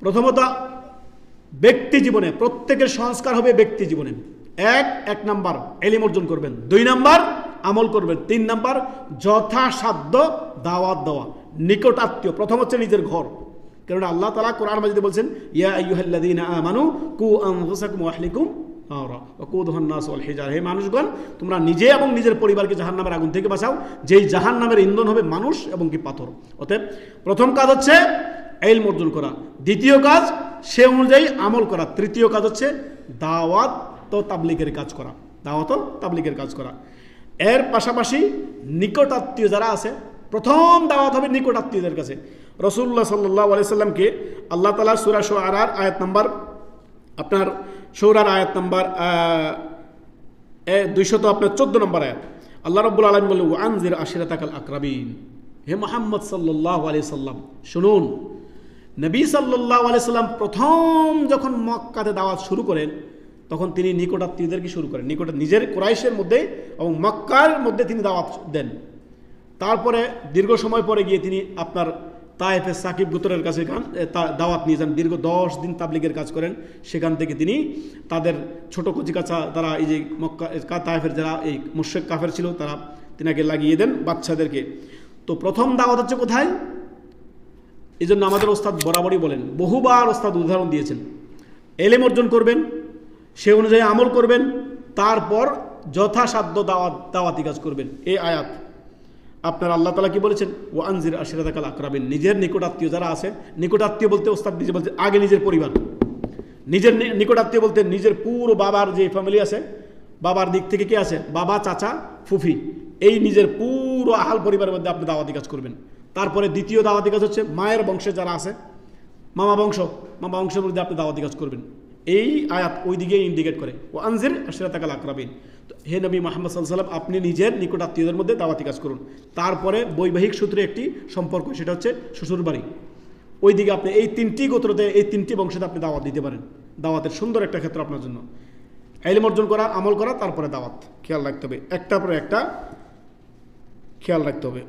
প্রথমত ব্যক্তি জীবনে প্রত্যেকের সংস্কার হবে ব্যক্তি জীবনে। এক নাম্বার ইলম অর্জন করবেন, 2 নাম্বার আমল করবেন, 3 নাম্বার যথাসাধ্য দাওয়াত দেওয়া, নিকট আত্মীয়। প্রথম হচ্ছে নিজের ঘর, কারণ আল্লাহ তাআলা কোরআন মাজিদে বলছেন ইয়া আইয়ুহাল্লাযীনা আমানু কু আনফুসাকুম ওয়া আহলিকুম নারা ওয়াকুদুহান নাস ওয়াল হিজার। হে মানুষগণ, তোমরা নিজে এবং নিজের পরিবারকে জাহান্নামের আগুন থেকে বাঁচাও, যেই জাহান্নামের ইন্ধন হবে মানুষ এবং কি পাথর। অতএব প্রথম কাজ হচ্ছে ইলম অর্জন করা, দ্বিতীয় কাজ সে অনুযায়ী আমল করা, তৃতীয় কাজ হচ্ছে দাওয়াত ও তাবলীগের কাজ করা, দাওয়াত ও তাবলীগের কাজ করা। এর পাশাপাশি নিকট আত্মীয় যারা আছে, প্রথম দাওয়াত হবে নিকট আত্মীয়দের কাছে। রাসূলুল্লাহ সাল্লাল্লাহু আলাইহি সাল্লামকে আল্লাহ তাআলা সূরা শুআরার আয়াত নাম্বার 214 নম্বর আয়াত, আল্লাহ রাব্বুল আলামিন বলেন ওয়া আনজির আশিরাতাকাল আকরাবিন। হে মুহাম্মদ সাল্লাল্লাহু আলাইহি সাল্লাম শুনুন, নবী সাল্লাল্লাহু আলাইহি সাল্লাম প্রথম যখন মক্কাতে দাওয়াত শুরু করেন তখন তিনি নিকট আত্মীয়দেরকে শুরু করেন, নিকট নিজের কুরাইশের মধ্যে এবং মক্কার মধ্যে তিনি দাওয়াত দেন। তারপরে দীর্ঘ সময় পরে গিয়ে তিনি আপনার তায়েফের সাকিব গোত্রের কাছে দাওয়াত নিয়ে যান, দীর্ঘ 10 দিন তাবলীগের কাজ করেন। সেখান থেকে তিনি তাদের ছোট কচিকাচা তারা এই যে মক্কা তায়েফের যারা এই মুশরিক কাফের ছিল তারা তিনাকে লাগিয়ে দেন বাচ্চাদেরকে। তো প্রথম দাওয়াত হচ্ছে কোথায়? এই জন্য আমাদের ওস্তাদ বরাবরই বলেন, বহুবার ওস্তাদ উদাহরণ দিয়েছেন, ইলম অর্জন করবেন, সে অনুযায়ী আমল করবেন, তারপর যথাসাধ্য দাওয়াতি কাজ করবেন। এই আয়াত আপনার আল্লাহ তাআলা কি বলেছেন? ও আনজির আশিরাতাকাল আকরাবিন। নিজের নিকট আত্মীয় যারা আছে, নিকট আত্মীয় বলতে ওস্তাদ নিজে বলতে আগে নিজের পরিবার, নিজের নিকট আত্মীয় বলতে নিজের পুরো বাবার যে ফ্যামিলি আছে, বাবার দিক থেকে কে আছে, বাবা, চাচা, ফুফি, এই নিজের পুরো আহাল পরিবারের মধ্যে আপনি দাওয়াতি কাজ করবেন। তারপরে দ্বিতীয় দাওয়াতি কাজ হচ্ছে মায়ের বংশে যারা আছে, মামা বংশের মধ্যে আপনি দাওয়াতি কাজ করবেন। এই আয়াত ওই দিকে ইন্ডিকেট করে ও আনজির আশিরাতাকাল আকরাবিন। তো হে নবী মুহাম্মদ সাল্লাল্লাহু আলাইহি ওয়াসাল্লাম, আপনি নিজের নিকট আত্মীয়দের মধ্যে দাওয়াতি কাজ করুন। তারপরে বৈবাহিক সূত্রে একটি সম্পর্ক, সেটা হচ্ছে শ্বশুর বাড়ি, ওই দিকে আপনি এই 3টি গোত্রতে, এই 3টি বংশতে আপনি দাওয়াত দিতে পারেন। দাওয়াতের সুন্দর একটা ক্ষেত্র আপনার জন্য। ইলম অর্জন করা, আমল করা, তারপরে দাওয়াত। খেয়াল রাখতে হবে, একটার পরে একটা খেয়াল রাখতে হবে।